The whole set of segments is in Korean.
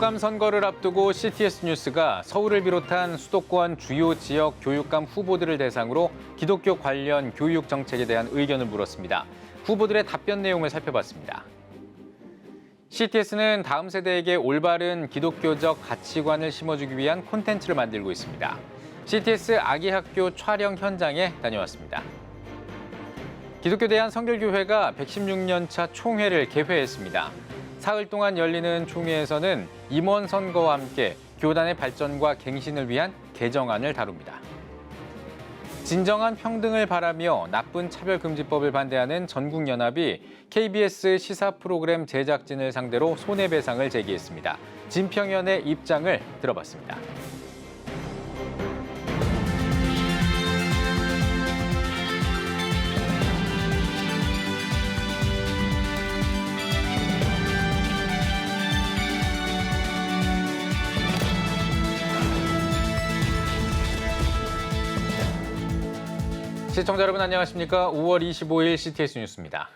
교육감 선거를 앞두고 CTS 뉴스가 서울을 비롯한 수도권 주요 지역 교육감 후보들을 대상으로 기독교 관련 교육 정책에 대한 의견을 물었습니다. 후보들의 답변 내용을 살펴봤습니다. CTS는 다음 세대에게 올바른 기독교적 가치관을 심어주기 위한 콘텐츠를 만들고 있습니다. CTS 아기학교 촬영 현장에 다녀왔습니다. 기독교 대한성결교회가 116년 차 총회를 개회했습니다. 사흘 동안 열리는 총회에서는 임원 선거와 함께 교단의 발전과 갱신을 위한 개정안을 다룹니다. 진정한 평등을 바라며 나쁜 차별금지법을 반대하는 전국연합이 KBS 시사 프로그램 제작진을 상대로 손해배상을 제기했습니다. 진평연의 입장을 들어봤습니다. 시청자 여러분 안녕하십니까? 5월 25일 CTS 뉴스입니다.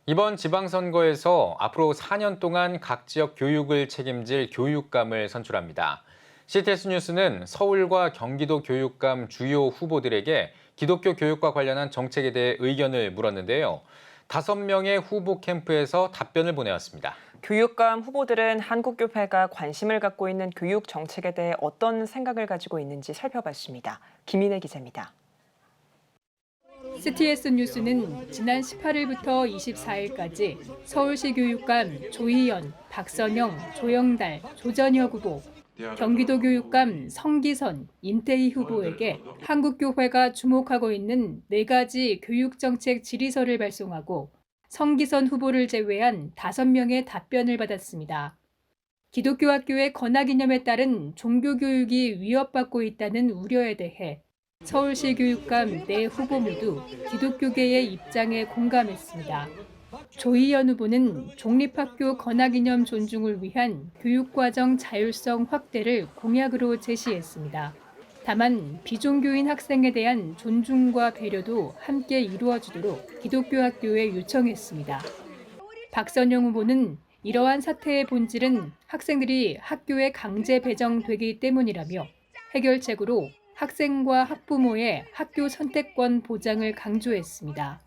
이번 지방선거에서 앞으로 4년 동안 각 지역 교육을 책임질 교육감을 선출합니다. CTS 뉴스는 서울과 경기도 교육감 주요 후보들에게 기독교 교육과 관련한 정책에 대해 의견을 물었는데요. 5명의 후보 캠프에서 답변을 보내왔습니다. 교육감 후보들은 한국교회가 관심을 갖고 있는 교육 정책에 대해 어떤 생각을 가지고 있는지 살펴봤습니다. 김인혜 기자입니다. CTS 뉴스는 지난 18일부터 24일까지 서울시 교육감 조희연, 박선영, 조영달, 조전혁 후보, 경기도 교육감 성기선, 임태희 후보에게 한국교회가 주목하고 있는 4가지 교육정책 질의서를 발송하고 성기선 후보를 제외한 5명의 답변을 받았습니다. 기독교 학교의 건화기념에 따른 종교교육이 위협받고 있다는 우려에 대해 서울시 교육감 4후보 모두 기독교계의 입장에 공감했습니다. 조희연 후보는 종립학교 건화기념 존중을 위한 교육과정 자율성 확대를 공약으로 제시했습니다. 다만 비종교인 학생에 대한 존중과 배려도 함께 이루어지도록 기독교 학교에 요청했습니다. 박선영 후보는 이러한 사태의 본질은 학생들이 학교에 강제 배정되기 때문이라며 해결책으로 학생과 학부모의 학교 선택권 보장을 강조했습니다.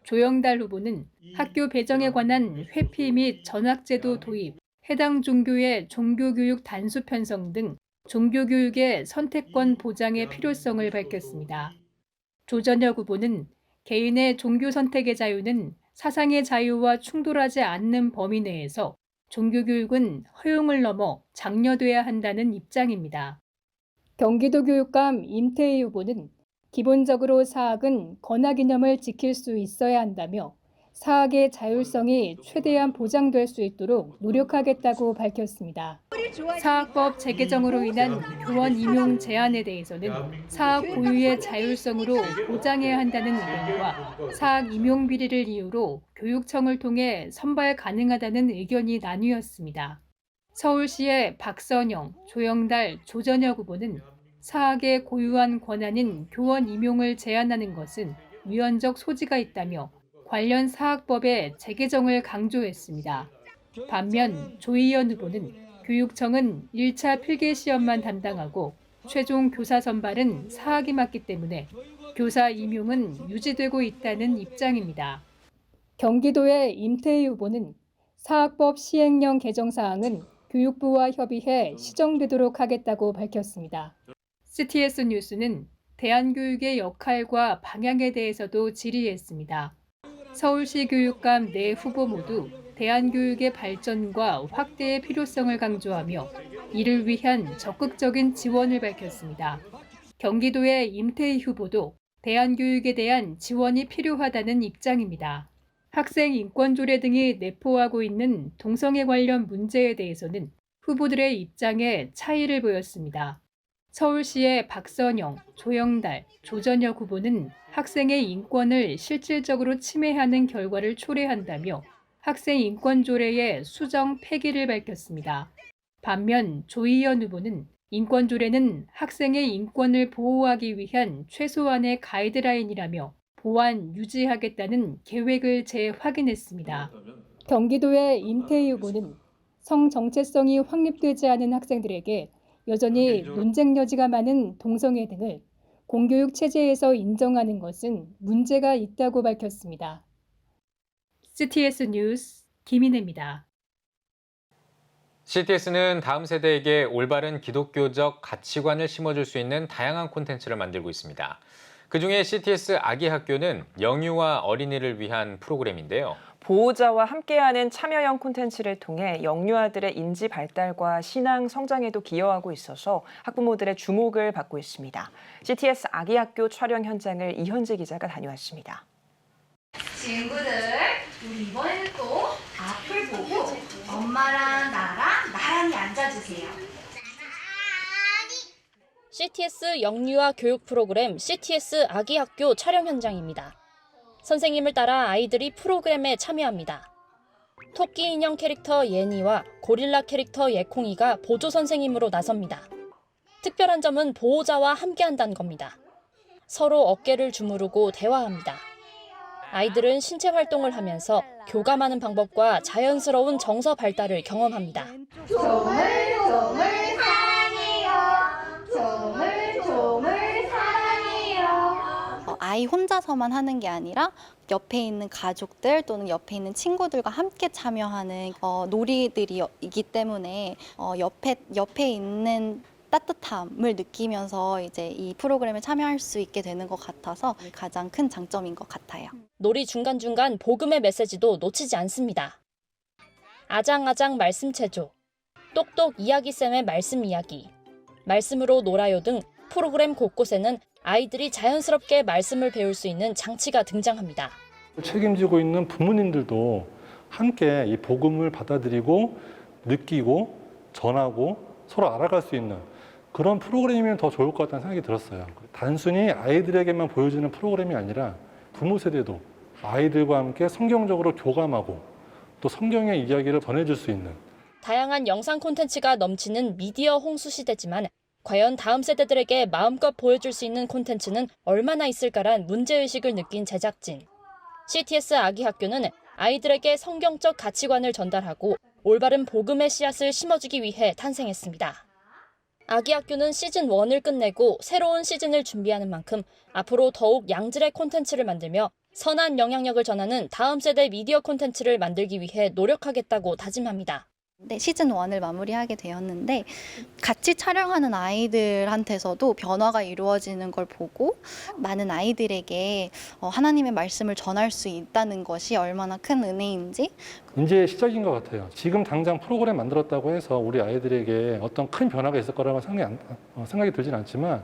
조영달 후보는 학교 배정에 관한 회피 및 전학제도 도입, 해당 종교의 종교교육 단수 편성 등 종교교육의 선택권 보장의 필요성을 밝혔습니다. 조전혁 후보는 개인의 종교 선택의 자유는 사상의 자유와 충돌하지 않는 범위 내에서 종교교육은 허용을 넘어 장려돼야 한다는 입장입니다. 경기도 교육감 임태희 후보는 기본적으로 사학은 건화기념을 지킬 수 있어야 한다며 사학의 자율성이 최대한 보장될 수 있도록 노력하겠다고 밝혔습니다. 사학법 재개정으로 인한 교원 임용 제한에 대해서는 사학 고유의 자율성으로 보장해야 한다는 의견과 사학 임용 비리를 이유로 교육청을 통해 선발 가능하다는 의견이 나뉘었습니다. 서울시의 박선영, 조영달, 조전혁 후보는 사학의 고유한 권한인 교원 임용을 제한하는 것은 위헌적 소지가 있다며 관련 사학법의 재개정을 강조했습니다. 반면 조희연 후보는 교육청은 1차 필기시험만 담당하고 최종 교사 선발은 사학이 맡기 때문에 교사 임용은 유지되고 있다는 입장입니다. 경기도의 임태희 후보는 사학법 시행령 개정 사항은 교육부와 협의해 시정되도록 하겠다고 밝혔습니다. CTS 뉴스는 대한교육의 역할과 방향에 대해서도 질의했습니다. 서울시 교육감 4후보 모두 대한교육의 발전과 확대의 필요성을 강조하며 이를 위한 적극적인 지원을 밝혔습니다. 경기도의 임태희 후보도 대한교육에 대한 지원이 필요하다는 입장입니다. 학생 인권조례 등이 내포하고 있는 동성애 관련 문제에 대해서는 후보들의 입장에 차이를 보였습니다. 서울시의 박선영, 조영달, 조전혁 후보는 학생의 인권을 실질적으로 침해하는 결과를 초래한다며 학생 인권조례의 수정 폐기를 밝혔습니다. 반면 조희연 후보는 인권조례는 학생의 인권을 보호하기 위한 최소한의 가이드라인이라며 보완 유지하겠다는 계획을 재확인했습니다. 경기도의 임태희 후보는 성 정체성이 확립되지 않은 학생들에게 여전히 논쟁 여지가 많은 동성애 등을 공교육 체제에서 인정하는 것은 문제가 있다고 밝혔습니다. CTS 뉴스 김인혜입니다. CTS는 다음 세대에게 올바른 기독교적 가치관을 심어줄 수 있는 다양한 콘텐츠를 만들고 있습니다. 그중에 CTS 아기 학교는 영유아 어린이를 위한 프로그램인데요. 보호자와 함께하는 참여형 콘텐츠를 통해 영유아들의 인지 발달과 신앙 성장에도 기여하고 있어서 학부모들의 주목을 받고 있습니다. CTS 아기 학교 촬영 현장을 이현지 기자가 다녀왔습니다. 친구들, 우리 이번에는 또 앞을 보고 엄마랑 나랑 나란히 앉아주세요. CTS 영유아 교육 프로그램 CTS 아기 학교 촬영 현장입니다. 선생님을 따라 아이들이 프로그램에 참여합니다. 토끼 인형 캐릭터 예니와 고릴라 캐릭터 예콩이가 보조 선생님으로 나섭니다. 특별한 점은 보호자와 함께한다는 겁니다. 서로 어깨를 주무르고 대화합니다. 아이들은 신체 활동을 하면서 교감하는 방법과 자연스러운 정서 발달을 경험합니다. 조물조물 사랑해요. 조물조물 사랑해요. 아이 혼자서만 하는 게 아니라 옆에 있는 가족들 또는 옆에 있는 친구들과 함께 참여하는 놀이들이기 때문에 옆에 있는 따뜻함을 느끼면서 이제 이 프로그램에 참여할 수 있게 되는 것 같아서 가장 큰 장점인 것 같아요. 놀이 중간중간 복음의 메시지도 놓치지 않습니다. 아장아장 말씀 체조, 똑똑 이야기쌤의 말씀 이야기, 말씀으로 놀아요 등 프로그램 곳곳에는 아이들이 자연스럽게 말씀을 배울 수 있는 장치가 등장합니다. 책임지고 있는 부모님들도 함께 이 복음을 받아들이고 느끼고 전하고 서로 알아갈 수 있는 그런 프로그램이면 더 좋을 것 같다는 생각이 들었어요. 단순히 아이들에게만 보여주는 프로그램이 아니라 부모 세대도 아이들과 함께 성경적으로 교감하고 또 성경의 이야기를 전해줄 수 있는 다양한 영상 콘텐츠가 넘치는 미디어 홍수 시대지만 과연 다음 세대들에게 마음껏 보여줄 수 있는 콘텐츠는 얼마나 있을까란 문제의식을 느낀 제작진. CTS 아기 학교는 아이들에게 성경적 가치관을 전달하고 올바른 복음의 씨앗을 심어주기 위해 탄생했습니다. 아기 학교는 시즌 1을 끝내고 새로운 시즌을 준비하는 만큼 앞으로 더욱 양질의 콘텐츠를 만들며 선한 영향력을 전하는 다음 세대 미디어 콘텐츠를 만들기 위해 노력하겠다고 다짐합니다. 네, 시즌 1을 마무리하게 되었는데 같이 촬영하는 아이들한테서도 변화가 이루어지는 걸 보고 많은 아이들에게 하나님의 말씀을 전할 수 있다는 것이 얼마나 큰 은혜인지 이제 시작인 것 같아요. 지금 당장 프로그램 만들었다고 해서 우리 아이들에게 어떤 큰 변화가 있을 거라고 생각이 들진 않지만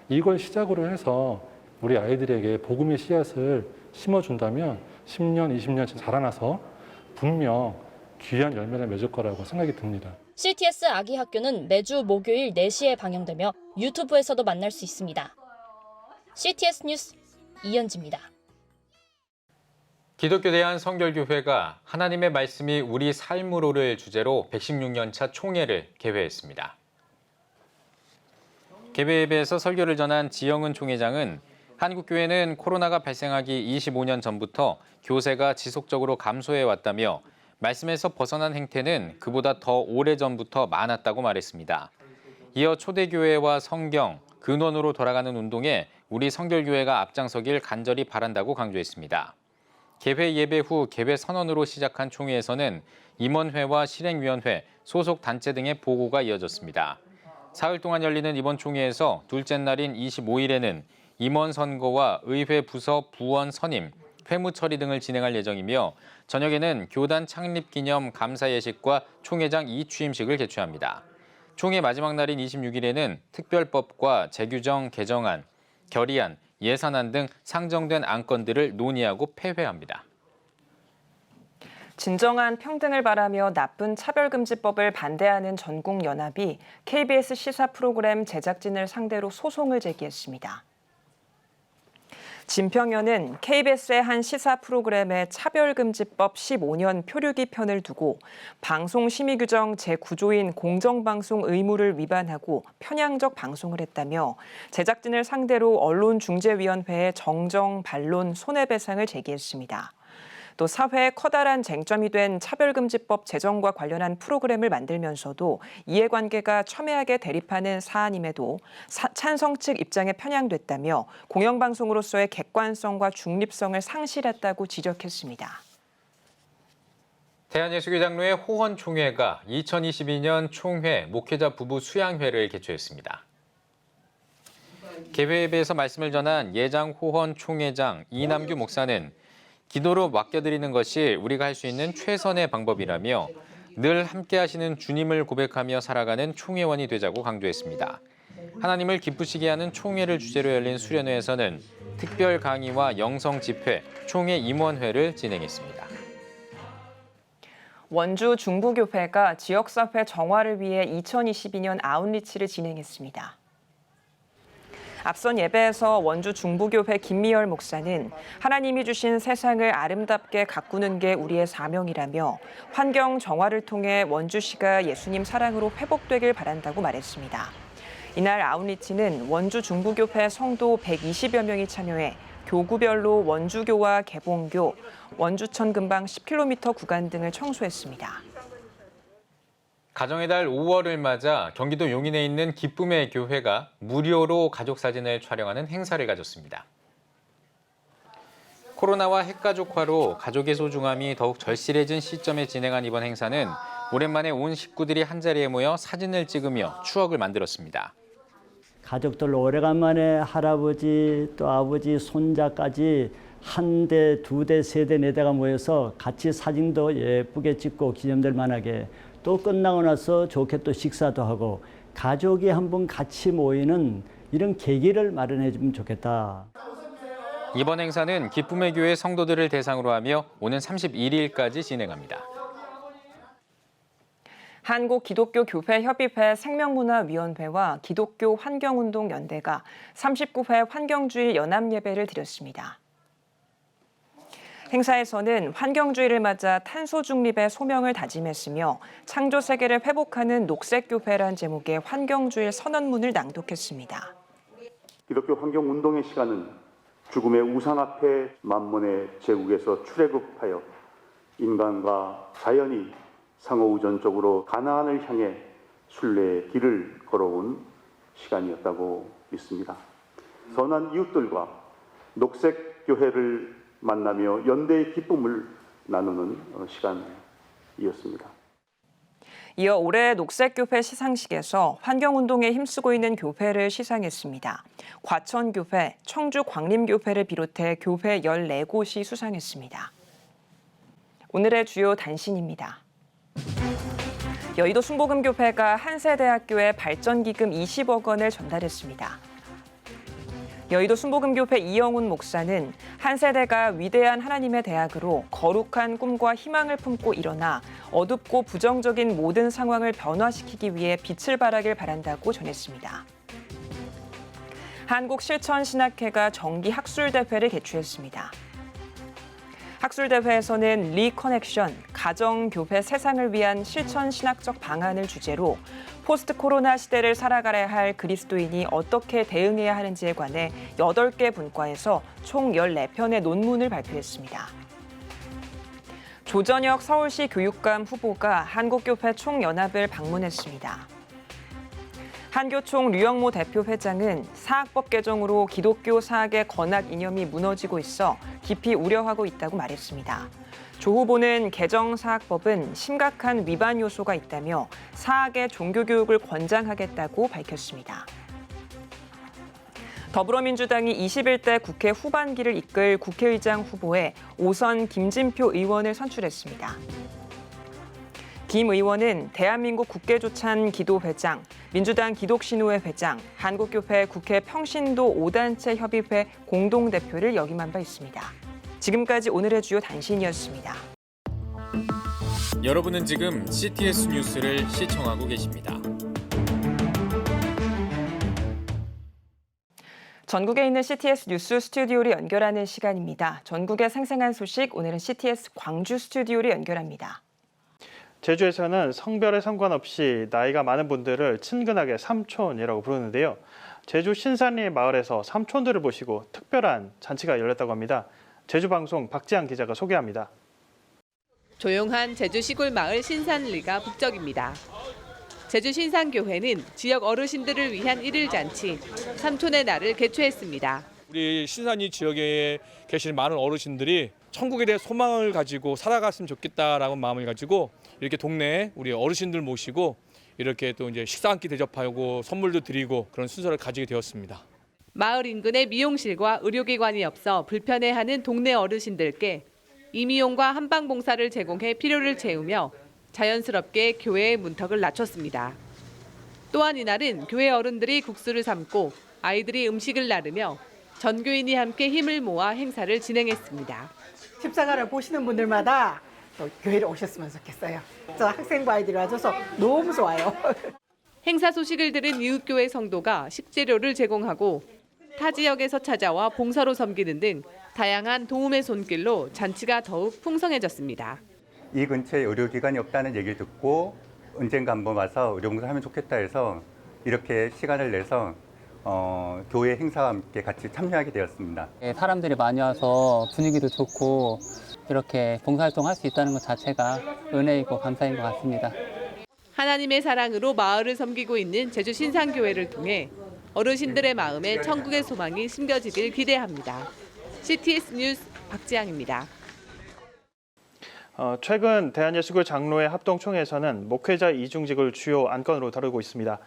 이걸 시작으로 해서 우리 아이들에게 복음의 씨앗을 심어준다면 10년, 20년 자라나서 분명 귀한 열매를 맺을 거라고 생각이 듭니다. CTS 아기 학교는 매주 목요일 4시에 방영되며 유튜브에서도 만날 수 있습니다. CTS 뉴스 이현지입니다. 기독교 대한성결교회가 하나님의 말씀이 우리 삶으로를 주제로 116년 차 총회를 개회했습니다. 개회 예배에서 설교를 전한 지영은 총회장은 한국교회는 코로나가 발생하기 25년 전부터 교세가 지속적으로 감소해 왔다며 말씀에서 벗어난 행태는 그보다 더 오래전부터 많았다고 말했습니다. 이어 초대교회와 성경, 근원으로 돌아가는 운동에 우리 성결교회가 앞장서길 간절히 바란다고 강조했습니다. 개회 예배 후 개회 선언으로 시작한 총회에서는 임원회와 실행위원회, 소속 단체 등의 보고가 이어졌습니다. 사흘 동안 열리는 이번 총회에서 둘째 날인 25일에는 임원 선거와 의회 부서 부원 선임, 회무 처리 등을 진행할 예정이며 저녁에는 교단 창립 기념 감사 예식과 총회장 이취임식을 개최합니다. 총회 마지막 날인 26일에는 특별법과 재규정 개정안, 결의안, 예산안 등 상정된 안건들을 논의하고 폐회합니다. 진정한 평등을 바라며 나쁜 차별금지법을 반대하는 전국연합이 KBS 시사 프로그램 제작진을 상대로 소송을 제기했습니다. 진평연은 KBS의 한 시사 프로그램에 차별금지법 15년 표류기 편을 두고 방송심의규정 제9조인 공정방송 의무를 위반하고 편향적 방송을 했다며 제작진을 상대로 언론중재위원회에 정정, 반론, 손해배상을 제기했습니다. 또 사회에 커다란 쟁점이 된 차별금지법 제정과 관련한 프로그램을 만들면서도 이해관계가 첨예하게 대립하는 사안임에도 찬성 측 입장에 편향됐다며 공영방송으로서의 객관성과 중립성을 상실했다고 지적했습니다. 대한예수교 장로회 호헌총회가 2022년 총회 목회자 부부 수양회를 개최했습니다. 개회에서 말씀을 전한 예장 호헌 총회장 이남규 목사는 기도로 맡겨드리는 것이 우리가 할 수 있는 최선의 방법이라며 늘 함께 하시는 주님을 고백하며 살아가는 총회원이 되자고 강조했습니다. 하나님을 기쁘시게 하는 총회를 주제로 열린 수련회에서는 특별 강의와 영성 집회, 총회 임원회를 진행했습니다. 원주 중부교회가 지역사회 정화를 위해 2022년 아웃리치를 진행했습니다. 앞선 예배에서 원주 중부교회 김미열 목사는 하나님이 주신 세상을 아름답게 가꾸는 게 우리의 사명이라며 환경 정화를 통해 원주시가 예수님 사랑으로 회복되길 바란다고 말했습니다. 이날 아웃리치는 원주 중부교회 성도 120여 명이 참여해 교구별로 원주교와 개봉교, 원주천 근방 10km 구간 등을 청소했습니다. 가정의 달 5월을 맞아 경기도 용인에 있는 기쁨의 교회가 무료로 가족 사진을 촬영하는 행사를 가졌습니다. 코로나와 핵가족화로 가족의 소중함이 더욱 절실해진 시점에 진행한 이번 행사는 오랜만에 온 식구들이 한자리에 모여 사진을 찍으며 추억을 만들었습니다. 가족들 오래간만에 할아버지 또 아버지 손자까지 한 대, 두 대, 세 대, 네 대가 모여서 같이 사진도 예쁘게 찍고 기념될 만하게 또 끝나고 나서 좋게 또 식사도 하고 가족이 한번 같이 모이는 이런 계기를 마련해 주면 좋겠다. 이번 행사는 기쁨의 교회 성도들을 대상으로 하며 오는 31일까지 진행합니다. 한국기독교교회협의회 생명문화위원회와 기독교 환경운동연대가 39회 환경주일 연합예배를 드렸습니다. 행사에서는 환경주의를 맞아 탄소 중립의 소명을 다짐했으며 창조 세계를 회복하는 녹색교회란 제목의 환경주일 선언문을 낭독했습니다. 기독교 환경운동의 시간은 죽음의 우상 앞에 만몬의 제국에서 출애굽하여 인간과 자연이 상호우전적으로 가나안을 향해 순례의 길을 걸어온 시간이었다고 믿습니다. 선한 이웃들과 녹색교회를 만나며 연대의 기쁨을 나누는 시간이었습니다. 이어 올해 녹색교회 시상식에서 환경운동에 힘쓰고 있는 교회를 시상했습니다. 과천교회, 청주광림교회를 비롯해 교회 14곳이 수상했습니다. 오늘의 주요 단신입니다. 여의도 순복음교회가 한세대학교에 발전기금 20억 원을 전달했습니다. 여의도 순복음교회 이영훈 목사는 한세대가 위대한 하나님의 대학으로 거룩한 꿈과 희망을 품고 일어나 어둡고 부정적인 모든 상황을 변화시키기 위해 빛을 발하길 바란다고 전했습니다. 한국실천신학회가 정기 학술대회를 개최했습니다. 학술대회에서는 리커넥션, 가정교회 세상을 위한 실천신학적 방안을 주제로 포스트 코로나 시대를 살아가야 할 그리스도인이 어떻게 대응해야 하는지에 관해 8개 분과에서 총 14편의 논문을 발표했습니다. 조전혁 서울시 교육감 후보가 한국교회 총연합을 방문했습니다. 한교총 류영모 대표 회장은 사학법 개정으로 기독교 사학의 건학 이념이 무너지고 있어 깊이 우려하고 있다고 말했습니다. 조 후보는 개정 사학법은 심각한 위반 요소가 있다며 사학의 종교교육을 권장하겠다고 밝혔습니다. 더불어민주당이 21대 국회 후반기를 이끌 국회의장 후보에 오선 김진표 의원을 선출했습니다. 김 의원은 대한민국 국계조찬 기도회장, 민주당 기독신우회 회장, 한국교회 국회 평신도 5단체 협의회 공동대표를 역임한 바 있습니다. 지금까지 오늘의 주요 단신이었습니다. 여러분은 지금 CTS 뉴스를 시청하고 계십니다. 전국에 있는 CTS 뉴스 스튜디오를 연결하는 시간입니다. 전국의 생생한 소식, 오늘은 CTS 광주 스튜디오를 연결합니다. 제주에서는 성별에 상관없이 나이가 많은 분들을 친근하게 삼촌이라고 부르는데요. 제주 신산리 마을에서 삼촌들을 모시고 특별한 잔치가 열렸다고 합니다. 제주방송 박지한 기자가 소개합니다. 조용한 제주 시골 마을 신산리가 북적입니다. 제주 신산교회는 지역 어르신들을 위한 일일 잔치 삼촌의 날을 개최했습니다. 우리 신산리 지역에 계시는 많은 어르신들이 천국에 대해 소망을 가지고 살아갔으면 좋겠다라는 마음을 가지고 이렇게 동네에 우리 어르신들 모시고 이렇게 또 이제 식사 한 끼 대접하고 선물도 드리고 그런 순서를 가지게 되었습니다. 마을 인근에 미용실과 의료기관이 없어 불편해하는 동네 어르신들께 임의용과 한방봉사를 제공해 필요를 채우며 자연스럽게 교회의 문턱을 낮췄습니다. 또한 이날은 교회 어른들이 국수를 삶고 아이들이 음식을 나르며 전교인이 함께 힘을 모아 행사를 진행했습니다. 십자가를 보시는 분들마다 또 교회를 오셨으면 좋겠어요. 저 학생부 아이들이 와줘서 너무 좋아요. 행사 소식을 들은 이웃교회 성도가 식재료를 제공하고 타 지역에서 찾아와 봉사로 섬기는 등 다양한 도움의 손길로 잔치가 더욱 풍성해졌습니다. 이 근처에 의료기관이 없다는 얘기를 듣고 언젠가 한번 와서 의료봉사 하면 좋겠다 해서 이렇게 시간을 내서 교회 행사와 함께 같이 참여하게 되었습니다. 사람들이 많이 와서 분위기도 좋고 이렇게 봉사활동 할 수 있다는 것 자체가 은혜이고 감사인 것 같습니다. 하나님의 사랑으로 마을을 섬기고 있는 제주 신산교회를 통해 어르신들의 마음에 천국의 소망이 심겨지길 기대합니다. CTS 뉴스 박지향입니다. 최근 대한예수교 장로회 합동총회에서는 목회자 이중직을 주요 안건으로 다루고 있습니다.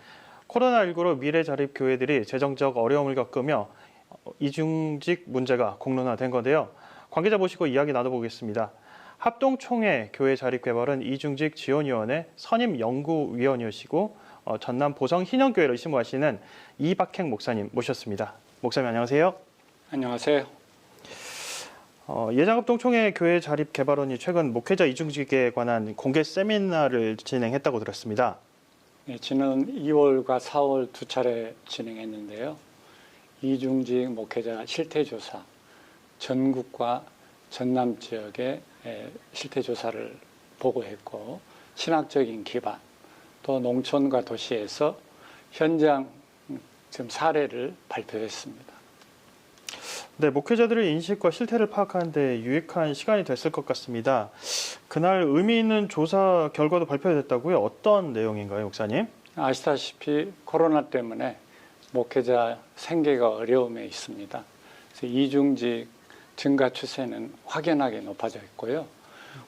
코로나19로 미래 자립 교회들이 재정적 어려움을 겪으며 이중직 문제가 공론화된 건데요. 관계자 모시고 이야기 나눠보겠습니다. 합동총회 교회 자립 개발은 이중직 지원위원회 선임 연구위원이시고 전남 보성 hin현교회를 심우하시는 이박행 목사님 모셨습니다. 목사님 안녕하세요. 안녕하세요. 예장합동총회 교회 자립 개발원이 최근 목회자 이중직에 관한 공개 세미나를 진행했다고 들었습니다. 네, 지난 2월과 4월 두 차례 진행했는데요. 이중직 목회자 실태조사, 전국과 전남 지역의 실태조사를 보고했고 신학적인 기반, 또 농촌과 도시에서 현장 지금 사례를 발표했습니다. 네, 목회자들의 인식과 실태를 파악하는 데 유익한 시간이 됐을 것 같습니다. 그날 의미 있는 조사 결과도 발표됐다고요? 어떤 내용인가요, 목사님? 아시다시피 코로나 때문에 목회자 생계가 어려움에 있습니다. 그래서 이중직 증가 추세는 확연하게 높아져 있고요.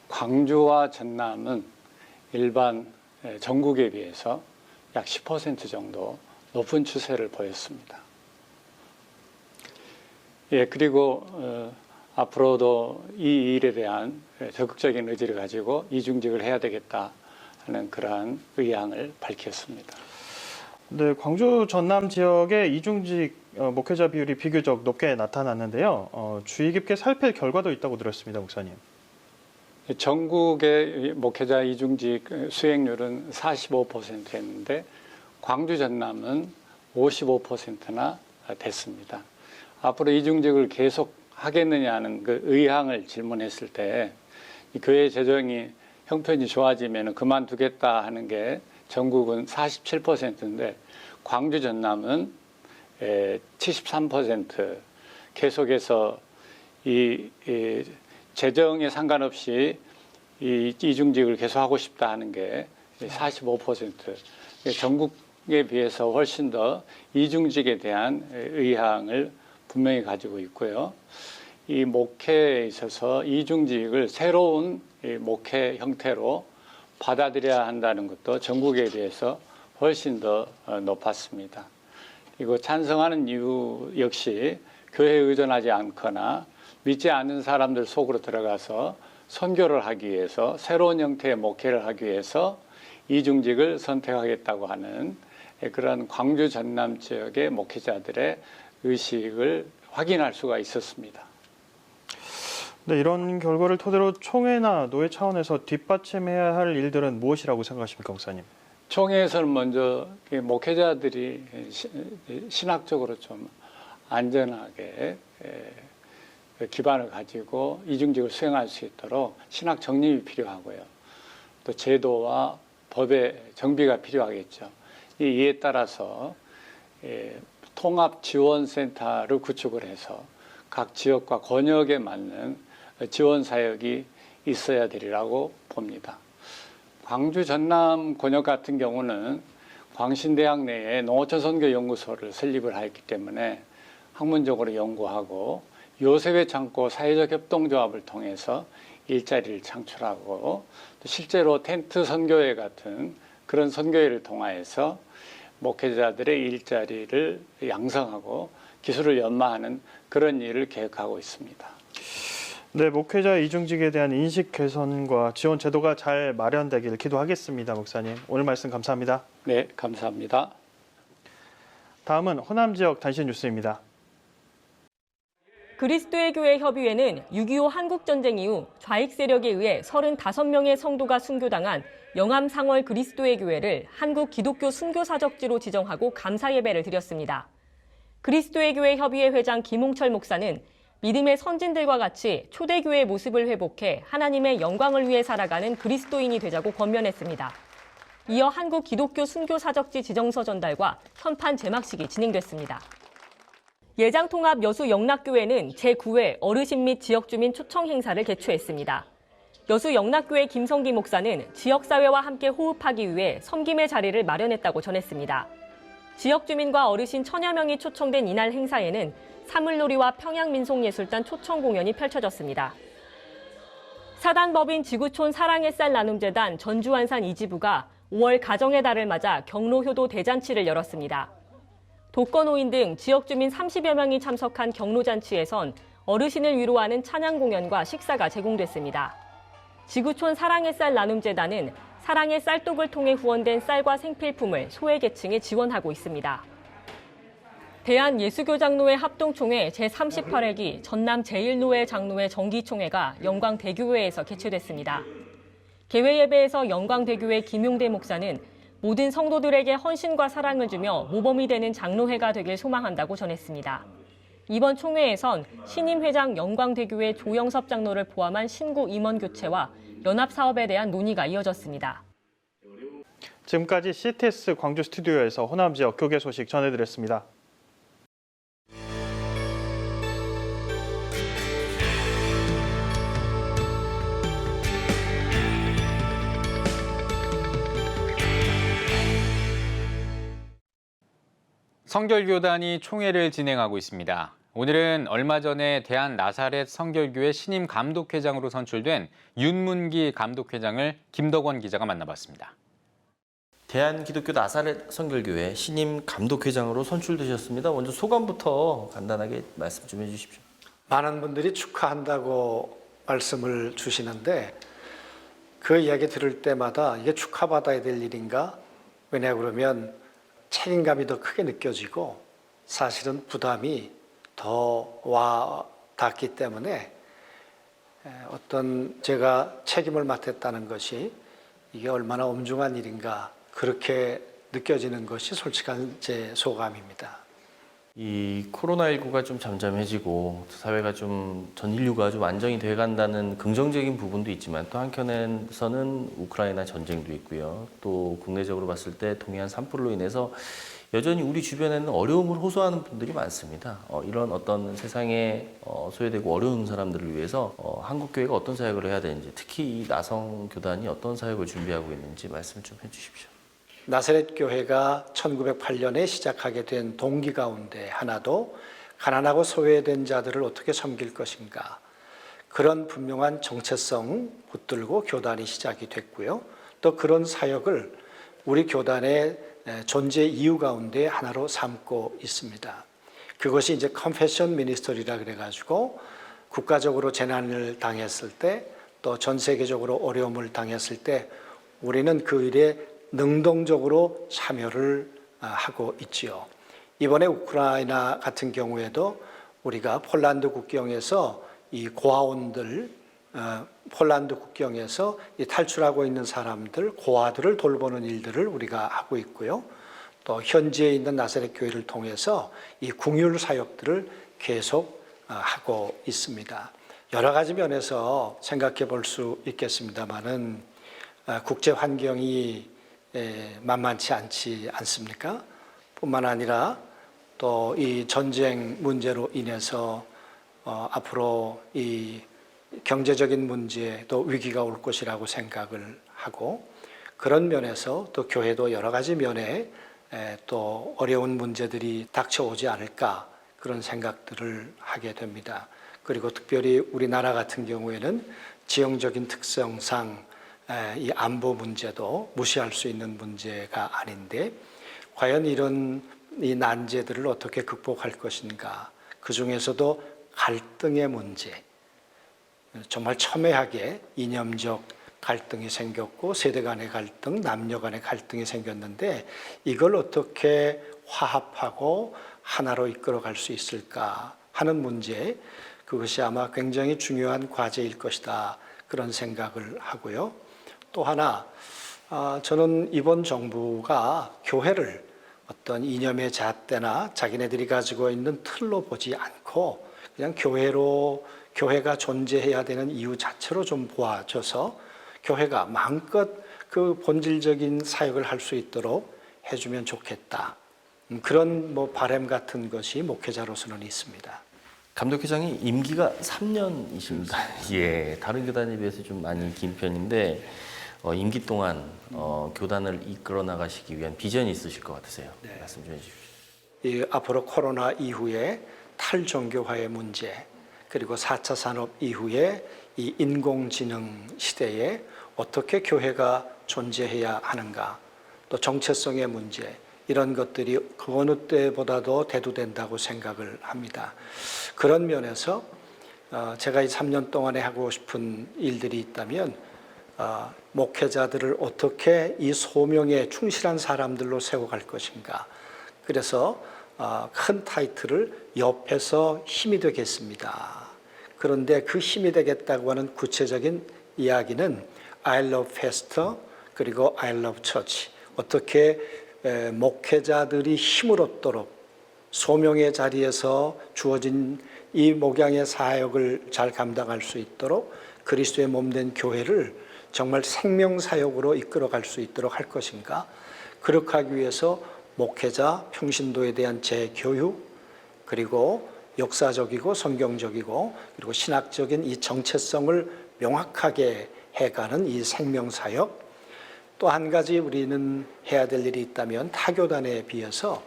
광주와 전남은 일반 전국에 비해서 약 10% 정도 높은 추세를 보였습니다. 예, 그리고 앞으로도 이 일에 대한 적극적인 의지를 가지고 이중직을 해야 되겠다 하는 그러한 의향을 밝혔습니다. 네, 광주 전남 지역의 이중직 목회자 비율이 비교적 높게 나타났는데요. 주의 깊게 살필 결과도 있다고 들었습니다, 목사님. 전국의 목회자 이중직 수행률은 45%였는데 광주 전남은 55%나 됐습니다. 앞으로 이중직을 계속 하겠느냐는 그 의향을 질문했을 때 이 교회 재정이 형편이 좋아지면 그만두겠다 하는 게 전국은 47%인데 광주 전남은 73% 계속해서 이 재정에 상관없이 이 이중직을 계속 하고 싶다 하는 게 45%. 전국에 비해서 훨씬 더 이중직에 대한 의향을 분명히 가지고 있고요. 이 목회에 있어서 이중직을 새로운 목회 형태로 받아들여야 한다는 것도 전국에 비해서 훨씬 더 높았습니다. 그리고 찬성하는 이유 역시 교회에 의존하지 않거나 믿지 않는 사람들 속으로 들어가서 선교를 하기 위해서 새로운 형태의 목회를 하기 위해서 이중직을 선택하겠다고 하는 그런 광주 전남 지역의 목회자들의 의식을 확인할 수가 있었습니다. 네, 이런 결과를 토대로 총회나 노회 차원에서 뒷받침해야 할 일들은 무엇이라고 생각하십니까, 목사님? 총회에서는 먼저 목회자들이 신학적으로 좀 안전하게 기반을 가지고 이중직을 수행할 수 있도록 신학 정립이 필요하고요. 또 제도와 법의 정비가 필요하겠죠. 이에 따라서 통합지원센터를 구축을 해서 각 지역과 권역에 맞는 지원 사역이 있어야 되리라고 봅니다. 광주 전남 권역 같은 경우는 광신대학 내에 농어촌 선교 연구소를 설립을 했기 때문에 학문적으로 연구하고 요새회 창고 사회적 협동조합을 통해서 일자리를 창출하고 또 실제로 텐트 선교회 같은 그런 선교회를 통하여서 목회자들의 일자리를 양성하고 기술을 연마하는 그런 일을 계획하고 있습니다. 네, 목회자 이중직에 대한 인식 개선과 지원 제도가 잘 마련되기를 기도하겠습니다, 목사님. 오늘 말씀 감사합니다. 네, 감사합니다. 다음은 호남 지역 단신 뉴스입니다. 그리스도의 교회 협의회는 6.25 한국전쟁 이후 좌익 세력에 의해 35명의 성도가 순교당한 영암 상월 그리스도의 교회를 한국 기독교 순교사적지로 지정하고 감사 예배를 드렸습니다. 그리스도의 교회 협의회 회장 김홍철 목사는 믿음의 선진들과 같이 초대교회의 모습을 회복해 하나님의 영광을 위해 살아가는 그리스도인이 되자고 권면했습니다. 이어 한국 기독교 순교사적지 지정서 전달과 현판 제막식이 진행됐습니다. 예장통합 여수 영락교회는 제9회 어르신 및 지역주민 초청 행사를 개최했습니다. 여수 영락교회 김성기 목사는 지역사회와 함께 호흡하기 위해 섬김의 자리를 마련했다고 전했습니다. 지역주민과 어르신 1000여 명이 초청된 이날 행사에는 사물놀이와 평양민속예술단 초청 공연이 펼쳐졌습니다. 사단법인 지구촌 사랑의 쌀 나눔재단 전주안산 2지부가 5월 가정의 달을 맞아 경로효도 대잔치를 열었습니다. 독거노인 등 지역주민 30여 명이 참석한 경로잔치에선 어르신을 위로하는 찬양 공연과 식사가 제공됐습니다. 지구촌 사랑의 쌀 나눔재단은 사랑의 쌀독을 통해 후원된 쌀과 생필품을 소외계층에 지원하고 있습니다. 대한예수교장로회 합동총회 제38회기 전남 제1노회 장로회 정기총회가 영광대교회에서 개최됐습니다. 개회예배에서 영광대교회 김용대 목사는 모든 성도들에게 헌신과 사랑을 주며 모범이 되는 장로회가 되길 소망한다고 전했습니다. 이번 총회에선 신임 회장 영광대교회 조영섭 장로를 포함한 신구 임원 교체와 연합사업에 대한 논의가 이어졌습니다. 지금까지 CTS 광주 스튜디오에서 호남 지역 교계 소식 전해드렸습니다. 성결교단이 총회를 진행하고 있습니다. 오늘은 얼마 전에 대한나사렛 성결교회 신임 감독회장으로 선출된 윤문기 감독회장을 김덕원 기자가 만나봤습니다. 대한기독교 나사렛 성결교회 신임 감독회장으로 선출되셨습니다. 먼저 소감부터 간단하게 말씀 좀 해주십시오. 많은 분들이 축하한다고 말씀을 주시는데 그 이야기 들을 때마다 이게 축하받아야 될 일인가? 왜냐 그러면 책임감이 더 크게 느껴지고 사실은 부담이 더 와 닿기 때문에 어떤 제가 책임을 맡았다는 것이 이게 얼마나 엄중한 일인가 그렇게 느껴지는 것이 솔직한 제 소감입니다. 이 코로나19가 좀 잠잠해지고 사회가 좀 전 인류가 좀 안정이 돼간다는 긍정적인 부분도 있지만 또 한편에서는 우크라이나 전쟁도 있고요. 또 국내적으로 봤을 때 동해안 산불로 인해서 여전히 우리 주변에는 어려움을 호소하는 분들이 많습니다. 이런 어떤 세상에 소외되고 어려운 사람들을 위해서 한국교회가 어떤 사역을 해야 되는지, 특히 이 나성교단이 어떤 사역을 준비하고 있는지 말씀 좀 해주십시오. 나사렛 교회가 1908년에 시작하게 된 동기 가운데 하나도 가난하고 소외된 자들을 어떻게 섬길 것인가, 그런 분명한 정체성 붙들고 교단이 시작이 됐고요. 또 그런 사역을 우리 교단의 존재 이유 가운데 하나로 삼고 있습니다. 그것이 이제 컨페션 미니스터리라 그래가지고 국가적으로 재난을 당했을 때 또 전 세계적으로 어려움을 당했을 때 우리는 그 일에 능동적으로 참여를 하고 있지요. 이번에 우크라이나 같은 경우에도 우리가 폴란드 국경에서 이 고아원들, 폴란드 국경에서 이 탈출하고 있는 사람들, 고아들을 돌보는 일들을 우리가 하고 있고요. 또 현지에 있는 나사렛 교회를 통해서 이 궁율 사역들을 계속 하고 있습니다. 여러 가지 면에서 생각해 볼 수 있겠습니다만은 국제 환경이 만만치 않지 않습니까? 뿐만 아니라 또 이 전쟁 문제로 인해서 앞으로 이 경제적인 문제도 위기가 올 것이라고 생각을 하고 그런 면에서 또 교회도 여러 가지 면에 또 어려운 문제들이 닥쳐오지 않을까 그런 생각들을 하게 됩니다. 그리고 특별히 우리나라 같은 경우에는 지형적인 특성상 이 안보 문제도 무시할 수 있는 문제가 아닌데 과연 이런 이 난제들을 어떻게 극복할 것인가. 그 중에서도 갈등의 문제, 정말 첨예하게 이념적 갈등이 생겼고 세대 간의 갈등, 남녀 간의 갈등이 생겼는데 이걸 어떻게 화합하고 하나로 이끌어갈 수 있을까 하는 문제, 그것이 아마 굉장히 중요한 과제일 것이다 그런 생각을 하고요. 또 하나 저는 이번 정부가 교회를 어떤 이념의 잣대나 자기네들이 가지고 있는 틀로 보지 않고 그냥 교회가 존재해야 되는 이유 자체로 좀 보아줘서 교회가 마음껏 그 본질적인 사역을 할 수 있도록 해주면 좋겠다. 그런 바람 같은 것이 목회자로서는 있습니다. 감독회장이 임기가 3년이십니다. 예, 다른 교단에 비해서 좀 많이 긴 편인데 임기 동안 교단을 이끌어 나가시기 위한 비전이 있으실 것 같으세요. 네. 말씀 좀 해주십시오. 앞으로 코로나 이후에 탈종교화의 문제, 그리고 4차 산업 이후에 이 인공지능 시대에 어떻게 교회가 존재해야 하는가, 또 정체성의 문제, 이런 것들이 그 어느 때보다도 대두된다고 생각을 합니다. 그런 면에서 제가 이 3년 동안에 하고 싶은 일들이 있다면 목회자들을 어떻게 이 소명에 충실한 사람들로 세워갈 것인가. 그래서 큰 타이틀을 옆에서 힘이 되겠습니다. 그런데 그 힘이 되겠다고 하는 구체적인 이야기는 I love pastor 그리고 I love church. 어떻게 목회자들이 힘을 얻도록 소명의 자리에서 주어진 이 목양의 사역을 잘 감당할 수 있도록 그리스도의 몸된 교회를 정말 생명사역으로 이끌어갈 수 있도록 할 것인가. 그렇게 하기 위해서 목회자 평신도에 대한 재교육, 그리고 역사적이고 성경적이고 그리고 신학적인 이 정체성을 명확하게 해가는 이 생명사역. 또 한 가지 우리는 해야 될 일이 있다면 타교단에 비해서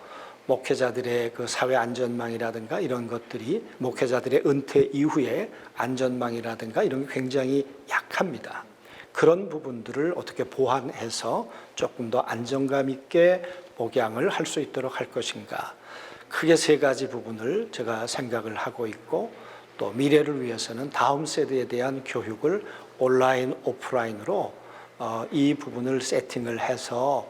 목회자들의 그 사회 안전망이라든가 이런 것들이 목회자들의 은퇴 이후에 안전망이라든가 이런 게 굉장히 약합니다. 그런 부분들을 어떻게 보완해서 조금 더 안정감 있게 목양을 할 수 있도록 할 것인가. 크게 세 가지 부분을 제가 생각을 하고 있고, 또 미래를 위해서는 다음 세대에 대한 교육을 온라인, 오프라인으로 이 부분을 세팅을 해서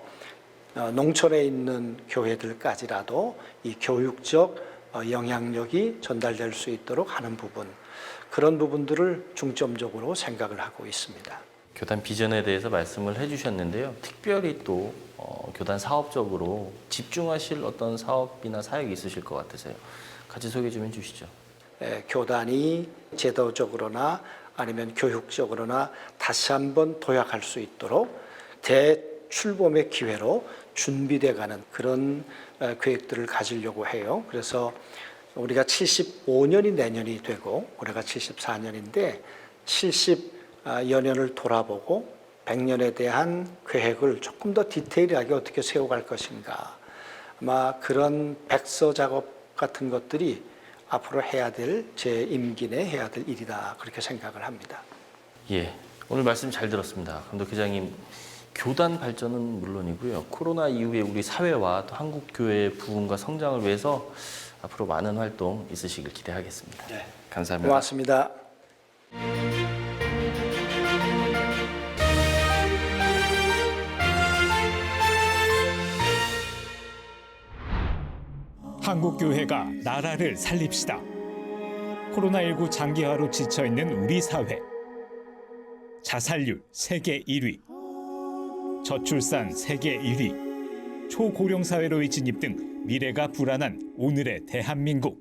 농촌에 있는 교회들까지라도 이 교육적 영향력이 전달될 수 있도록 하는 부분, 그런 부분들을 중점적으로 생각을 하고 있습니다. 교단 비전에 대해서 말씀을 해주셨는데요. 특별히 또 교단 사업적으로 집중하실 어떤 사업이나 사역이 있으실 것 같으세요. 같이 소개 좀 해주시죠. 교단이 제도적으로나 아니면 교육적으로나 다시 한번 도약할 수 있도록 대출범의 기회로 준비돼가는 그런 계획들을 가지려고 해요. 그래서 우리가 75년이 내년이 되고 올해가 74년인데 70여 년을 돌아보고 100년에 대한 계획을 조금 더 디테일하게 어떻게 세워갈 것인가. 아마 그런 백서 작업 같은 것들이 앞으로 해야 될, 제 임기 내에 해야 될 일이다, 그렇게 생각을 합니다. 예, 오늘 말씀 잘 들었습니다. 감독회장님, 교단 발전은 물론이고요. 코로나 이후에 우리 사회와 또 한국 교회의 부흥과 성장을 위해서 앞으로 많은 활동 있으시길 기대하겠습니다. 네. 감사합니다. 고맙습니다. 한국교회가 나라를 살립시다. 코로나19 장기화로 지쳐있는 우리 사회. 자살률 세계 1위, 저출산 세계 1위, 초고령 사회로의 진입 등 미래가 불안한 오늘의 대한민국.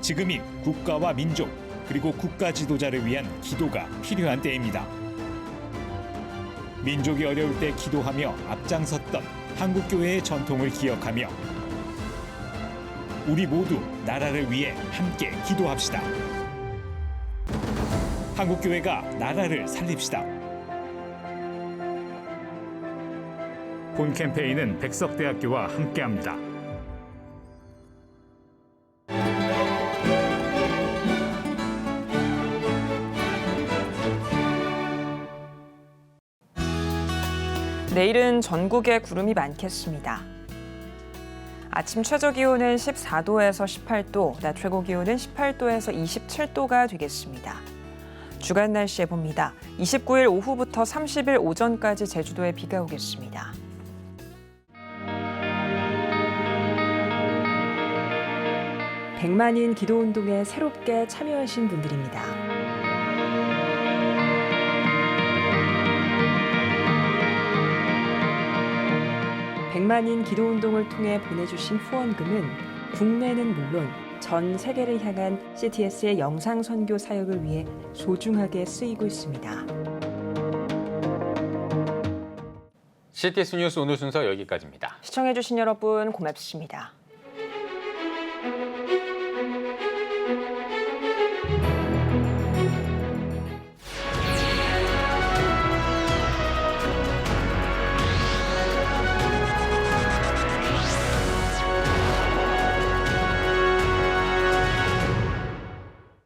지금이 국가와 민족, 그리고 국가 지도자를 위한 기도가 필요한 때입니다. 민족이 어려울 때 기도하며 앞장섰던 한국교회의 전통을 기억하며 우리 모두 나라를 위해 함께 기도합시다. 한국교회가 나라를 살립시다. 본 캠페인은 백석대학교와 함께합니다. 내일은 전국에 구름이 많겠습니다. 아침 최저기온은 14도에서 18도, 낮 최고기온은 18도에서 27도가 되겠습니다. 주간 날씨 해봅니다. 29일 오후부터 30일 오전까지 제주도에 비가 오겠습니다. 백만인 기도운동에 새롭게 참여하신 분들입니다. 백만인 기도운동을 통해 보내주신 후원금은 국내는 물론 전 세계를 향한 CTS의 영상 선교 사역을 위해 소중하게 쓰이고 있습니다. CTS 뉴스 오늘 순서 여기까지입니다. 시청해주신 여러분 고맙습니다.